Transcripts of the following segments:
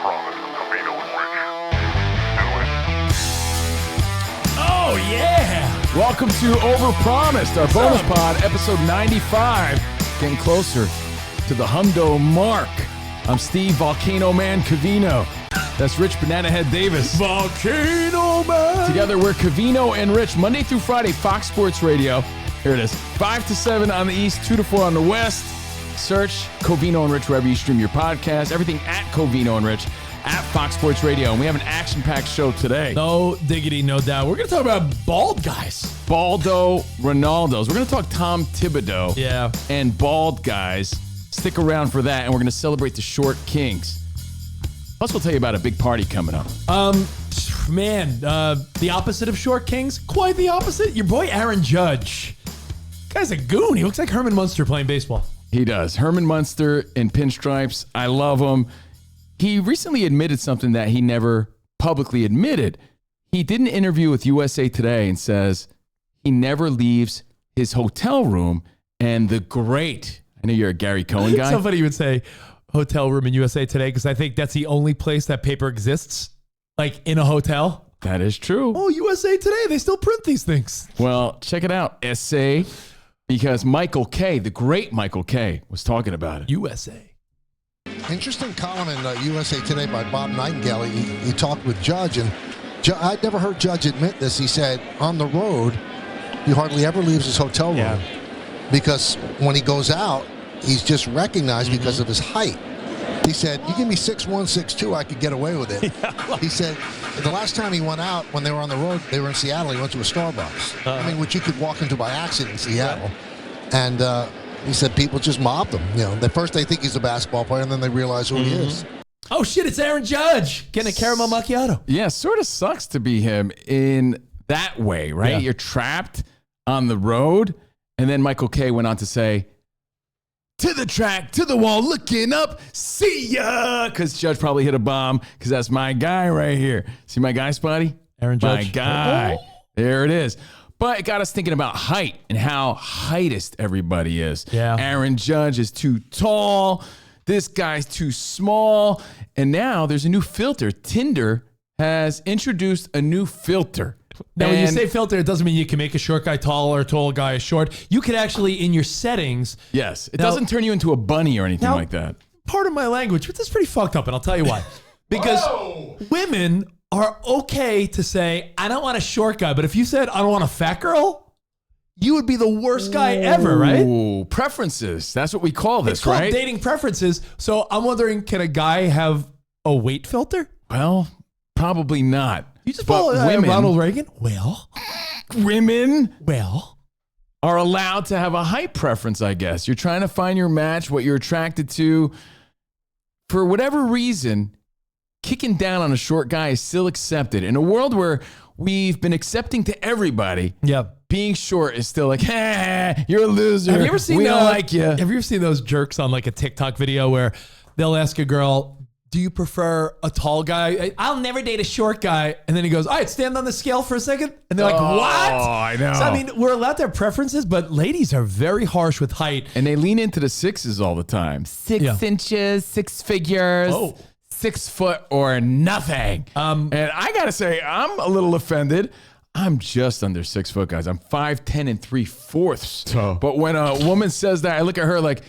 Overpromised with Covino and Rich. Oh, yeah. Welcome to Overpromised, our bonus pod, episode 95. Getting closer to the hundo mark. I'm Steve Volcano Man Covino. That's Rich Banana Head Davis. Volcano Man. Together, we're Covino and Rich, Monday through Friday, Fox Sports Radio. Here it is, 5 to 7 on the East, 2 to 4 on the West. Search Covino and Rich wherever you stream your podcast. Everything at Covino and Rich at Fox Sports Radio. And we have an action-packed show today. No diggity, no doubt. We're going to talk about bald guys. Baldo Ronaldos. We're going to talk Tom Thibodeau. Yeah. And bald guys. Stick around for that, and we're going to celebrate the Short Kings. Plus, we'll tell you about a big party coming up. The opposite of Short Kings? Quite the opposite. Your boy Aaron Judge. Guy's a goon. He looks like Herman Munster playing baseball. He does. Herman Munster in pinstripes. I love him. He recently admitted something that he never publicly admitted. He did an interview with USA Today and says he never leaves his hotel room. And the great, I know you're a Gary Cohen guy. Somebody would say hotel room in USA Today because I think that's the only place that paper exists, like in a hotel. That is true. Oh, USA Today, they still print these things. Well, check it out, SA, because Michael Kay, the great Michael Kay, was talking about it. USA. Interesting column in USA Today by Bob Nightingale. He talked with Judge, and I'd never heard Judge admit this. He said on the road, he hardly ever leaves his hotel room because when he goes out, he's just recognized because of his height. He said, you give me 6'1", 6'2", I could get away with it. He said the last time he went out, when they were on the road, they were in Seattle, he went to a Starbucks, which you could walk into by accident in Seattle. And he said people just mobbed him. You know, at first they think he's a basketball player, and then they realize who he is. Oh, shit, it's Aaron Judge getting a caramel macchiato. Yeah, sort of sucks to be him in that way, right? Yeah. You're trapped on the road. And then Michael Kay went on to say, to the track, to the wall, looking up, see ya. Because Judge probably hit a bomb, because that's my guy right here. See my guy, Spotty? Aaron Judge. My guy. There it is. But it got us thinking about height and how heightist everybody is. Yeah. Aaron Judge is too tall. This guy's too small. And now there's a new filter. Tinder has introduced a new filter. Now, when you say filter, it doesn't mean you can make a short guy tall or a tall guy short. You could actually, in your settings. Yes. It doesn't turn you into a bunny or anything like that. Part of my language, but that's pretty fucked up, and I'll tell you why. Because women are okay to say, I don't want a short guy, but if you said, I don't want a fat girl, you would be the worst guy ever, right? Ooh, preferences. That's what we call this, It's called right? dating preferences. So I'm wondering, can a guy have a weight filter? Well, probably not. You just follow Ronald Reagan? Women Well. are allowed to have a height preference, I guess. You're trying to find your match, what you're attracted to. For whatever reason, kicking down on a short guy is still accepted. In a world where we've been accepting to everybody, being short is still like, hey, you're a loser. Have you ever seen we don't like you. Have you ever seen those jerks on like a TikTok video where they'll ask a girl, do you prefer a tall guy? I'll never date a short guy. And then he goes, all right, stand on the scale for a second. And they're like, what? Oh, I know. So, I mean, we're allowed to have preferences, but ladies are very harsh with height. And they lean into the sixes all the time. 6 inches, 6 figures, 6 foot or nothing. And I got to say, I'm a little offended. I'm just under 6 foot, guys. I'm 5'10" 3/4. But when a woman says that, I look at her like,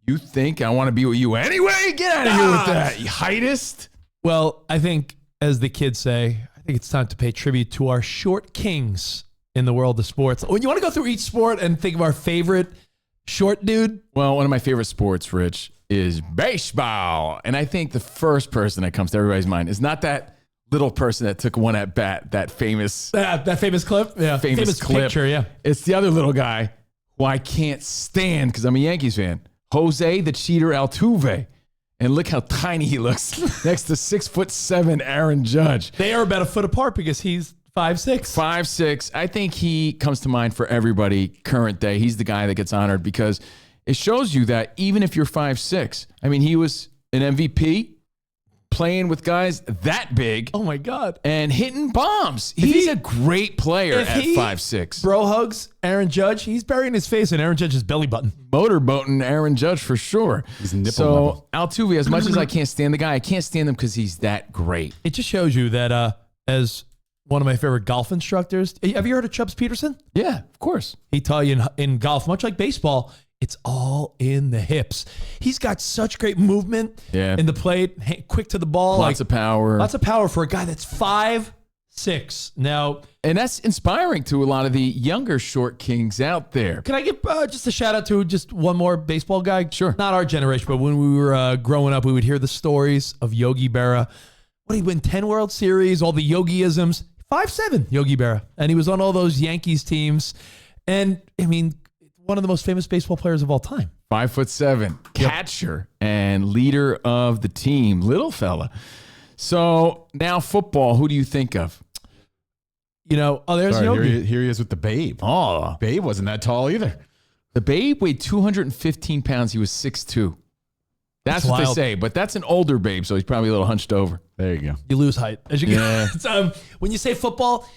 you think I want to be with you anyway? Get out of here with that, you heightist. Well, I think, as the kids say, I think it's time to pay tribute to our short kings in the world of sports. When you want to go through each sport and think of our favorite short dude? Well, one of my favorite sports, Rich, is baseball. And I think the first person that comes to everybody's mind is not that little person that took one at bat, that famous clip? Yeah. Famous clip. Picture, yeah. It's the other little guy who I can't stand because I'm a Yankees fan. Jose the Cheater Altuve. And look how tiny he looks next to 6'7" Aaron Judge. They are about a foot apart because he's 5'6". 5'6". I think he comes to mind for everybody current day. He's the guy that gets honored because it shows you that even if you're 5'6", I mean, he was an MVP, playing with guys that big. Oh my God. And hitting bombs. He's a great player at 5'6". Bro hugs Aaron Judge. He's burying his face in Aaron Judge's belly button. Motorboating Aaron Judge for sure. He's nipple so level. Altuve, as much as I can't stand the guy, I can't stand him because he's that great. It just shows you that as one of my favorite golf instructors, have you heard of Chubbs Peterson? Yeah, of course. He taught you in golf, much like baseball, it's all in the hips. He's got such great movement in the plate, quick to the ball. Lots of power. Lots of power for a guy that's 5'6". Now, and that's inspiring to a lot of the younger short kings out there. can I give just a shout out to just one more baseball guy? Sure. Not our generation, but when we were growing up, we would hear the stories of Yogi Berra. What, he win 10 World Series, all the Yogi-isms. 5'7", Yogi Berra. And he was on all those Yankees teams. And, I mean, one of the most famous baseball players of all time. 5'7", catcher and leader of the team, little fella. So now football, who do you think of? You know, there's Yogi. Here he is with the Babe. Oh, Babe wasn't that tall either. the Babe weighed 215 pounds. He was 6'2". That's what wild. they say, but that's an older Babe, so he's probably a little hunched over. There you go. You lose height as you Yeah. get. When you say football,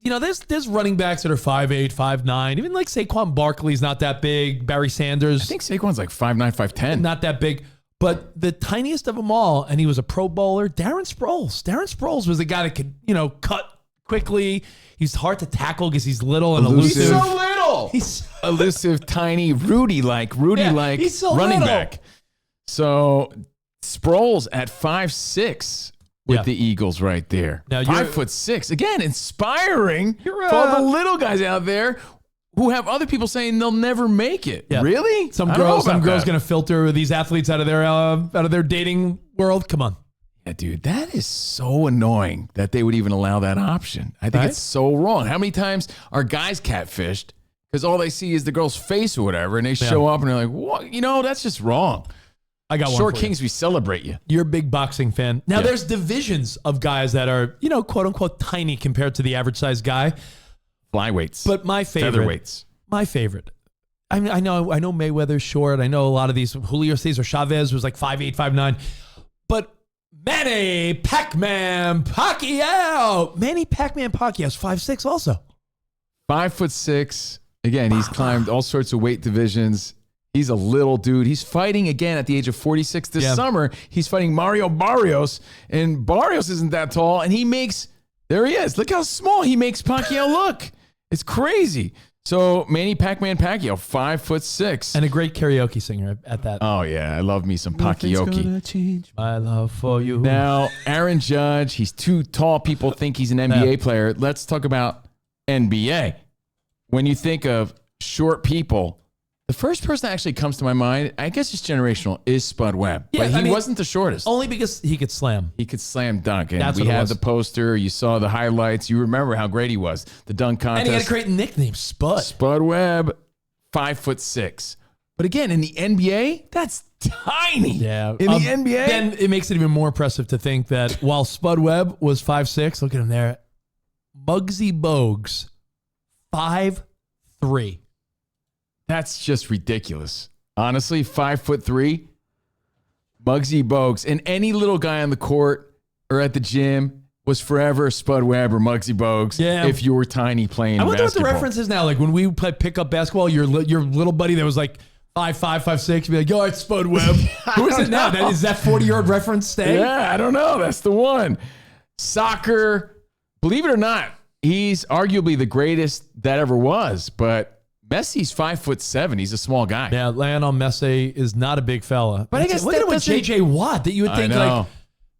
there's running backs that are 5'8", 5'9". Even like Saquon Barkley's not that big. Barry Sanders, I think Saquon's like 5'9", 5'10". not that big. But the tiniest of them all, and he was a Pro Bowler, Darren Sproles. Darren Sproles was the guy that could, cut quickly. He's hard to tackle because he's little and elusive. He's so little. He's Elusive, tiny, Rudy-like he's so running little. back. So Sproles at 5'6" with the Eagles right there. Now, 5'6". Again, inspiring You're, for all the little guys out there who have other people saying they'll never make it. Yeah. Really? Some I don't know girls about that. going to filter these athletes out of their dating world. Come on. Yeah, dude, that is so annoying that they would even allow that option. I think Right? it's so wrong. How many times are guys catfished because all they see is the girl's face or whatever, and they show up and they're like, "What? That's just wrong." I got one Short for you. Kings, we celebrate you. You're a big boxing fan. Now, there's divisions of guys that are, quote unquote, tiny compared to the average size guy. Flyweights, But my favorite, featherweights. I mean, I know Mayweather's short. I know a lot of these. Julio Cesar Chavez was like 5'8", 5'9". But Manny Pac-Man Pacquiao. Manny Pac-Man Pacquiao's 5'6" also. 5'6". Again, he's climbed all sorts of weight divisions. He's a little dude. He's fighting again at the age of 46 this summer. He's fighting Mario Barrios, and Barrios isn't that tall, and there he is. Look how small he makes Pacquiao look. It's crazy. So Manny Pac-Man Pacquiao, 5'6", And a great karaoke singer at that. oh yeah, I love me some Pacquiao. My love for you. Now Aaron Judge, he's too tall. People think he's an NBA player. Let's talk about NBA. When you think of short people, the first person that actually comes to my mind, I guess it's generational, is Spud Webb. Yeah, but he I mean, wasn't the shortest. Only because he could slam. He could slam dunk. And That's we what it had was. the poster. You saw the highlights. You remember how great he was. The dunk contest. And he had a great nickname, Spud. Spud Webb, 5'6". But again, in the NBA, that's tiny. Yeah. In the NBA. Then it makes it even more impressive to think that while Spud Webb was 5'6", look at him there, Muggsy Bogues, 5'3". That's just ridiculous. Honestly, 5'3", Muggsy Bogues, and any little guy on the court or at the gym was forever Spud Webb or Muggsy Bogues. Yeah. If you were tiny playing I wonder what the basketball. reference is now. Like when we play pickup basketball, your little buddy that was like 5'5", 5'6", be like, yo, it's Spud Webb. Who is it now? Is that 40-yard reference stay? Yeah, I don't know. That's the one. Soccer, believe it or not, he's arguably the greatest that ever was, but Messi's 5'7". He's a small guy. Yeah, Lionel Messi is not a big fella. But I guess look that at it with doesn't- J.J. Watt that you would I think know.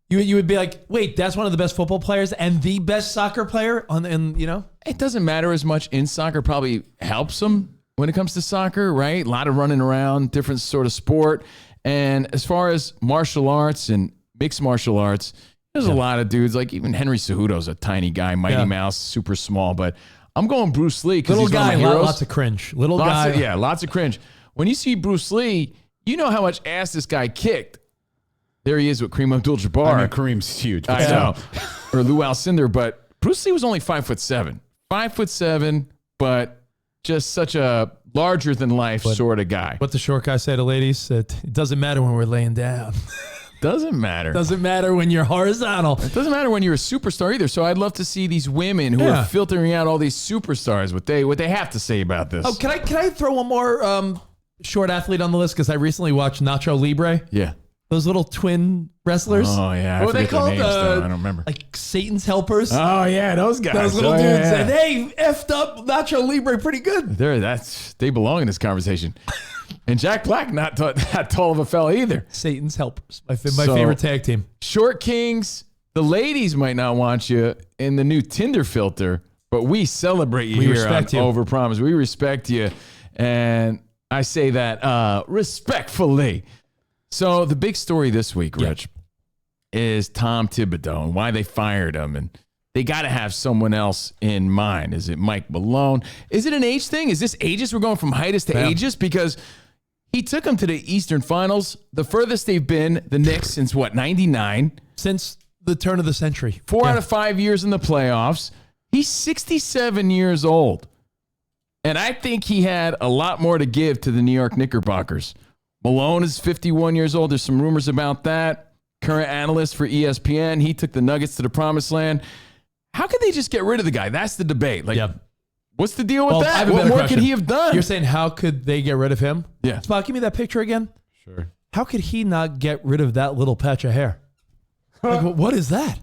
like you would be like, wait, that's one of the best football players and the best soccer player It doesn't matter as much in soccer. Probably helps him when it comes to soccer, right? A lot of running around, different sort of sport. And as far as martial arts and mixed martial arts, there's a lot of dudes. Like even Henry Cejudo's a tiny guy, Mighty Mouse, super small. But I'm going Bruce Lee because Little he's one guy, of my heroes. lots of cringe. Little Lots guy. of- lots of cringe. When you see Bruce Lee, you know how much ass this guy kicked. There he is with Kareem Abdul-Jabbar. I mean, Kareem's huge. But I still. know. Or Lou Alcindor, but Bruce Lee was only 5'7". 5'7", but just such a larger than life sort of guy. What the short guy say to ladies? It doesn't matter when we're laying down. Doesn't matter. Doesn't matter when you're horizontal. It doesn't matter when you're a superstar either. So I'd love to see these women who are filtering out all these superstars, what they have to say about this. Oh, can I throw one more short athlete on the list? Because I recently watched Nacho Libre. Yeah. Those little twin wrestlers. Oh, yeah. What were they called? Names, though. I don't remember. Like Satan's helpers. Oh, yeah. Those guys. Those little dudes. Yeah. And they effed up Nacho Libre pretty good. They belong in this conversation. And Jack Black, not tall of a fella either. Satan's helpers. My favorite tag team. Short Kings, the ladies might not want you in the new Tinder filter, but we celebrate you here on Overpromised. We respect you. And I say that respectfully. So the big story this week, Rich, is Tom Thibodeau and why they fired him. And they got to have someone else in mind. Is it Mike Malone? Is it an age thing? Is this ageist? We're going from heightist to ageist? Because he took them to the Eastern Finals. The furthest they've been, the Knicks, since what, 99? Since the turn of the century. 4 out of 5 years in the playoffs. He's 67 years old. And I think he had a lot more to give to the New York Knickerbockers. Malone is 51 years old. There's some rumors about that. Current analyst for ESPN. He took the Nuggets to the promised land. How could they just get rid of the guy? That's the debate. Like, what's the deal with that? What more could he have done? You're saying how could they get rid of him? Yeah. Spot, give me that picture again. Sure. How could he not get rid of that little patch of hair? Like, what is that?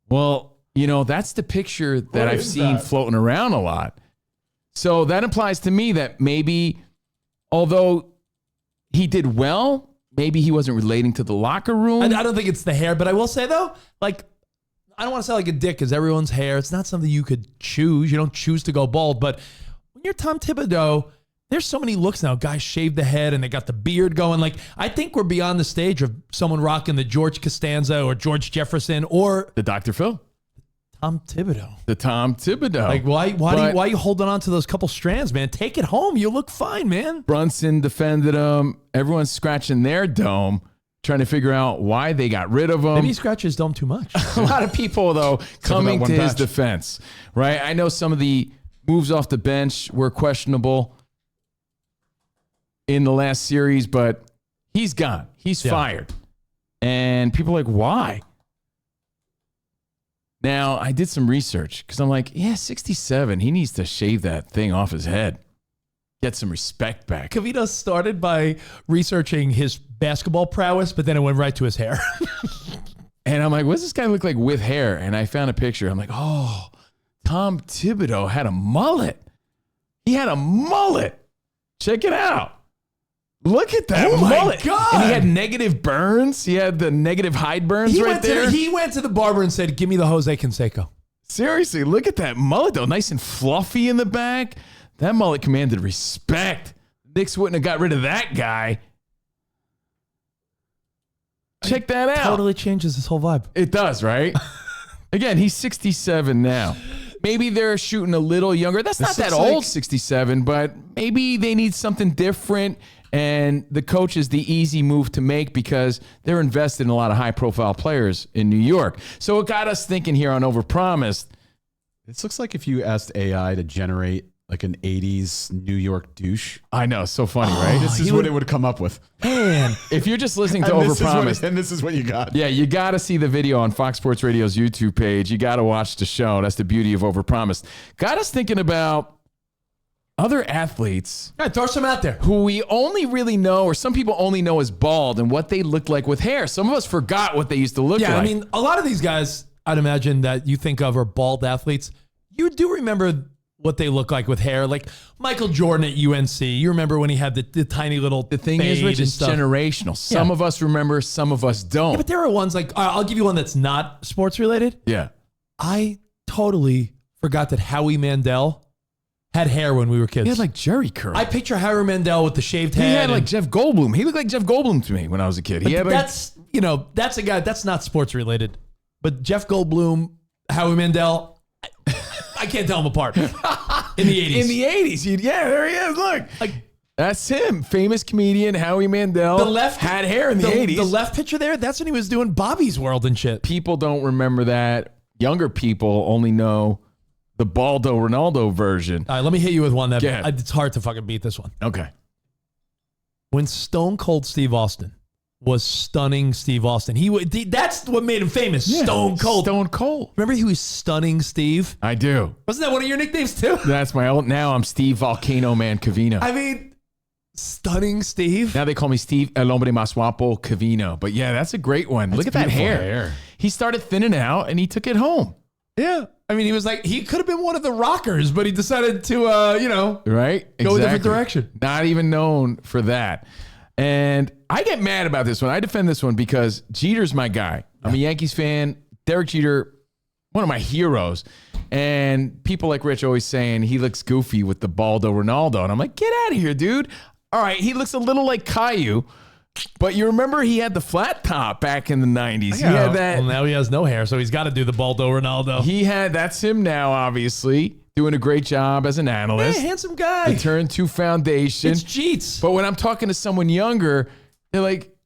Well, that's the picture that I've seen floating around a lot. So that implies to me that maybe, although he did well, maybe he wasn't relating to the locker room. I don't think it's the hair, but I will say, though, like, I don't want to sound like a dick because everyone's hair, it's not something you could choose. You don't choose to go bald. But when you're Tom Thibodeau, there's so many looks now. Guys shave the head and they got the beard going. Like, I think we're beyond the stage of someone rocking the George Costanza or George Jefferson or the Dr. Phil. Tom Thibodeau. The Tom Thibodeau. Like, why are you holding on to those couple strands, man? Take it home. You look fine, man. Brunson defended him. Everyone's scratching their dome, trying to figure out why they got rid of him. Maybe he scratched his dome too much. A lot of people, though, coming to his defense, right? I know some of the moves off the bench were questionable in the last series, but he's gone. He's fired. And people are like, why? Now, I did some research because I'm like, 67. He needs to shave that thing off his head. Get some respect back. Cavito started by researching his basketball prowess, but then it went right to his hair. And I'm like, what does this guy look like with hair? And I found a picture. I'm like, oh, Tom Thibodeau had a mullet. He had a mullet. Check it out. Look at that mullet. My God. And he had negative burns. He had the negative hide burns there. He went to the barber and said, give me the Jose Canseco. Seriously, look at that mullet, though. Nice and fluffy in the back. That mullet commanded respect. Knicks wouldn't have got rid of that guy. Check that out. Totally changes his whole vibe. It does, right? Again, he's 67 now. Maybe they're shooting a little younger. That's not that old, 67, but maybe they need something different. And the coach is the easy move to make because they're invested in a lot of high-profile players in New York. So it got us thinking here on Overpromised. This looks like if you asked AI to generate like an 80s New York douche. I know, so funny, right? This is what it would come up with. Man, if you're just listening to Overpromised. And this is what you got. Yeah, you got to see the video on Fox Sports Radio's YouTube page. You got to watch the show. That's the beauty of Overpromised. Got us thinking about other athletes. Yeah, throw some out there. Who we only really know, or some people only know as bald, and what they looked like with hair. Some of us forgot what they used to look like. Yeah, I mean, a lot of these guys, I'd imagine that you think of are bald athletes. You do remember what they look like with hair. Like Michael Jordan at UNC. You remember when he had the tiny little The thing is, Rich, it's generational. Some of us remember, some of us don't. Yeah, but there are ones like, I'll give you one that's not sports related. Yeah. I totally forgot that Howie Mandel had hair when we were kids. He had like Jerry curl. I picture Howie Mandel with the shaved head. He had like Jeff Goldblum. He looked like Jeff Goldblum to me when I was a kid. He had like, that's a guy that's not sports related. But Jeff Goldblum, Howie Mandel, I can't tell them apart. In the 80s. In the 80s. Yeah, there he is. Look. That's him. Famous comedian Howie Mandel. The left had hair in the 80s. The left picture there, that's when he was doing Bobby's World and shit. People don't remember that. Younger people only know the Baldo Ronaldo version. All right, let me hit you with one that it's hard to fucking beat this one. Okay. When Stone Cold Steve Austin was stunning Steve Austin. That's what made him famous. Yeah, Stone Cold. Stone Cold. Remember he was stunning Steve? I do. Wasn't that one of your nicknames too? That's my old. Now I'm Steve Volcano Man Cavino. I mean, stunning Steve. Now they call me Steve El Hombre Más Guapo Cavino. But yeah, that's a great one. Look at that hair. He started thinning out and he took it home. Yeah. I mean, he could have been one of the rockers, but he decided to, right? Go a different direction. Not even known for that. And I get mad about this one. I defend this one because Jeter's my guy. I'm a Yankees fan. Derek Jeter, one of my heroes. And people like Rich always saying he looks goofy with the Baldo Ronaldo. And I'm like, get out of here, dude. All right, he looks a little like Caillou. But you remember he had the flat top back in the 90s. He had that. Well, now he has no hair, so he's got to do the Baldo Ronaldo. That's him now, obviously. Doing a great job as an analyst. Hey, handsome guy. The Turn 2 Foundation. It's Jeets. But when I'm talking to someone younger, they're like,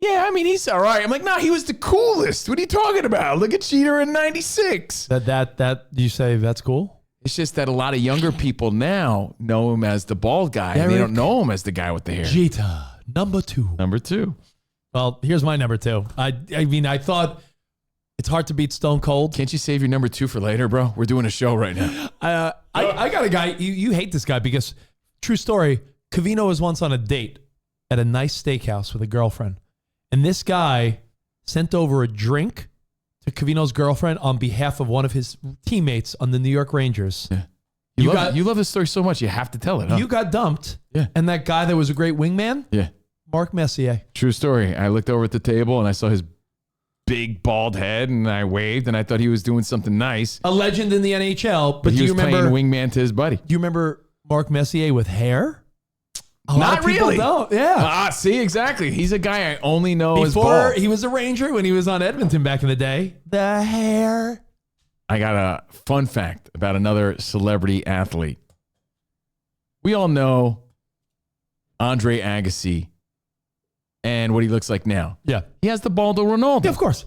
yeah, I mean, he's all right. I'm like, nah, he was the coolest. What are you talking about? Look at Jeter in 96. That you say that's cool? It's just that a lot of younger people now know him as the bald guy. And they don't know him as the guy with the hair. Jeter, number 2. Number 2. Well, here's my number 2. I mean, I thought it's hard to beat Stone Cold. Can't you save your number 2 for later, bro? We're doing a show right now. I got a guy. You hate this guy because, true story, Cavino was once on a date at a nice steakhouse with a girlfriend. And this guy sent over a drink to Cavino's girlfriend on behalf of one of his teammates on the New York Rangers. Yeah. You love this story so much, you have to tell it, huh? You got dumped. Yeah. And that guy that was a great wingman? Yeah. Mark Messier. True story. I looked over at the table and I saw his big bald head and I waved and I thought he was doing something nice. A legend in the NHL. But he do you was remember playing wingman to his buddy? Do you remember Mark Messier with hair? Not really. Don't. Yeah. See, exactly. He's a guy I only know as Before bald. he was a Ranger when he was on Edmonton back in the day. The hair. I got a fun fact about another celebrity athlete. We all know Andre Agassi and what he looks like now. Yeah. He has the Baldo Ronaldo. Yeah, of course.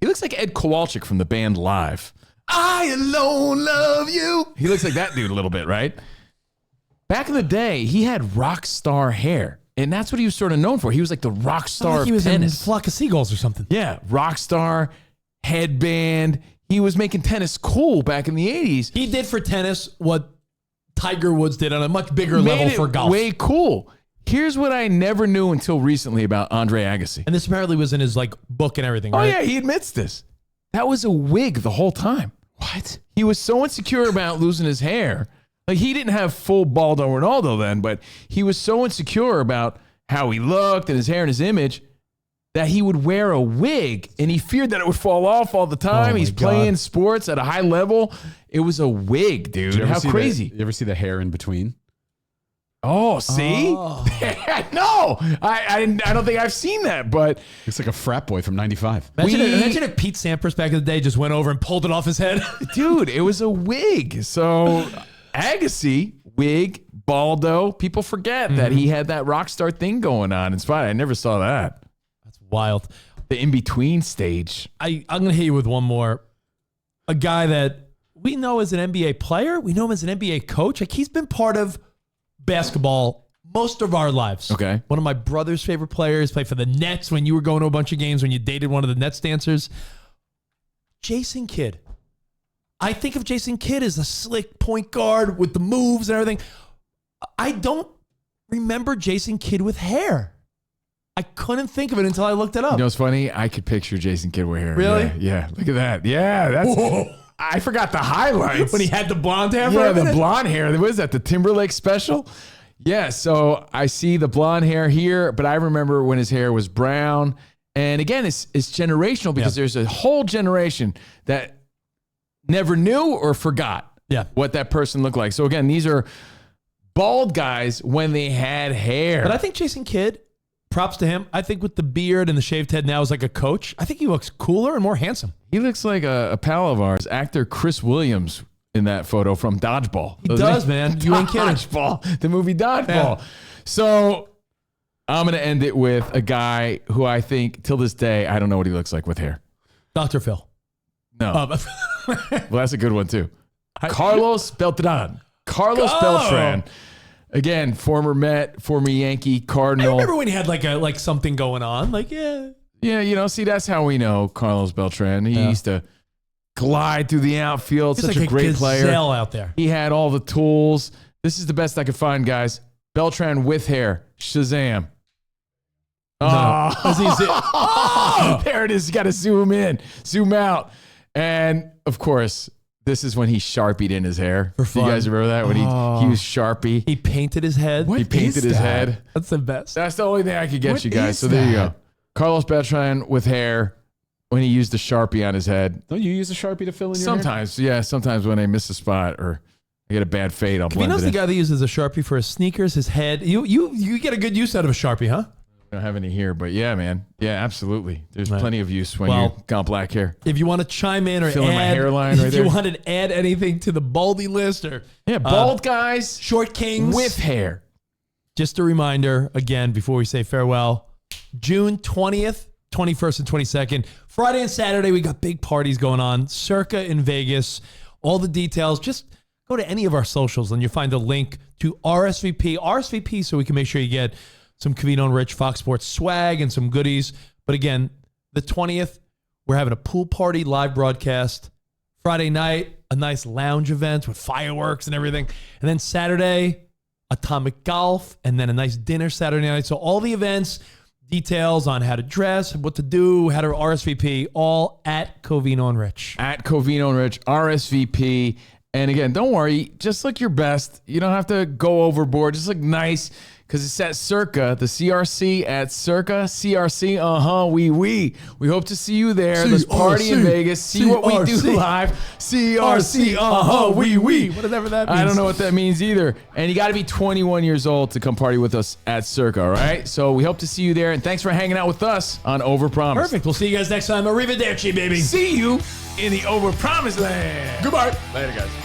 He looks like Ed Kowalczyk from the band Live. I alone love you. He looks like that dude a little bit, right? Back in the day, he had rock star hair. And that's what he was sort of known for. He was like the rock star of he was tennis. in Flock of Seagulls or something. Yeah, rock star, headband. He was making tennis cool back in the 80s. He did for tennis what Tiger Woods did on a much bigger level for golf. Way cool. Here's what I never knew until recently about Andre Agassi. And this apparently was in his book and everything, right? Oh, yeah, he admits this. That was a wig the whole time. What? He was so insecure about losing his hair. Like, he didn't have full Baldo Ronaldo then, but he was so insecure about how he looked and his hair and his image that he would wear a wig, and he feared that it would fall off all the time. He's playing sports at a high level. It was a wig, dude. How crazy. You ever see the hair in between? Oh, see? Oh. No, I don't think I've seen that, but it's like a frat boy from 95. Imagine if Pete Sampras back in the day just went over and pulled it off his head. Dude, it was a wig. So Agassi, wig, Baldo, people forget that he had that rock star thing going on. It's fine. I never saw that. That's wild. The in-between stage. I'm going to hit you with one more. A guy that we know as an NBA player. We know him as an NBA coach. Like, he's been part of basketball most of our lives. Okay. One of my brother's favorite players, played for the Nets when you were going to a bunch of games, when you dated one of the Nets dancers. Jason Kidd. I think of Jason Kidd as a slick point guard with the moves and everything. I don't remember Jason Kidd with hair. I couldn't think of it until I looked it up. You know what's funny? I could picture Jason Kidd with hair. Really? Yeah. Look at that. Yeah. That's. Whoa. I forgot the highlights. When he had the blonde hair? Yeah, the blonde hair. What is that, the Timberlake special? Yeah, so I see the blonde hair here, but I remember when his hair was brown. And again, it's generational because there's a whole generation that never knew or forgot what that person looked like. So again, these are bald guys when they had hair. But I think Jason Kidd, props to him. I think with the beard and the shaved head now as like a coach, I think he looks cooler and more handsome. He looks like a pal of ours, actor Chris Williams, in that photo from Dodgeball. He does, man. You ain't kidding. Dodgeball, the movie Dodgeball. Yeah. So I'm going to end it with a guy who I think, till this day, I don't know what he looks like with hair. Dr. Phil. No. Well, that's a good one, too. Carlos Beltran. Carlos Beltran. Again, former Met, former Yankee, I Cardinal. remember when he had like something going on. Like, yeah. Yeah, see, that's how we know Carlos Beltran. He used to glide through the outfield. He's Such like a great player. out there. He had all the tools. This is the best I could find, guys. Beltran with hair. Shazam. Oh, there it is. You got to zoom in, zoom out. And, of course, this is when he Sharpied in his hair. For fun. You guys remember that? When he used Sharpie. He painted his head. He painted his head. That's the best. That's the only thing I could get you guys. So there you go. Carlos Beltran with hair when he used the Sharpie on his head. Don't you use a Sharpie to fill in your Sometimes, yeah. Sometimes when I miss a spot or I get a bad fade, I'll blend it Kavino's in. the guy that uses a Sharpie for his sneakers, his head. You get a good use out of a Sharpie, huh? I don't have any here, but yeah, man. Yeah, absolutely. There's plenty of use when you got black hair. If you want to chime in or Fill in my add, hairline right if there. you want to add anything to the baldy list or Bald guys short kings with hair. Just a reminder again before we say farewell: June 20th, 21st, and 22nd, Friday and Saturday. We got big parties going on. Circa in Vegas. All the details. Just go to any of our socials and you'll find a link to RSVP, so we can make sure you get some Covino and Rich Fox Sports swag and some goodies. But again, the 20th, we're having a pool party live broadcast. Friday night, a nice lounge event with fireworks and everything. And then Saturday, atomic golf, and then a nice dinner Saturday night. So all the events, details on how to dress, what to do, how to RSVP, all at Covino and Rich. At Covino and Rich, RSVP. And again, don't worry, just look your best. You don't have to go overboard. Just look nice because it's at Circa, the CRC at Circa, CRC, we hope to see you there. Let's party in Vegas, see what we do live. CRC, we. Whatever that means. I don't know what that means either. And you got to be 21 years old to come party with us at Circa, all right? So we hope to see you there. And thanks for hanging out with us on Overpromised. Perfect. We'll see you guys next time. Arrivederci, baby. See you in the Overpromised land. Goodbye. Later, guys.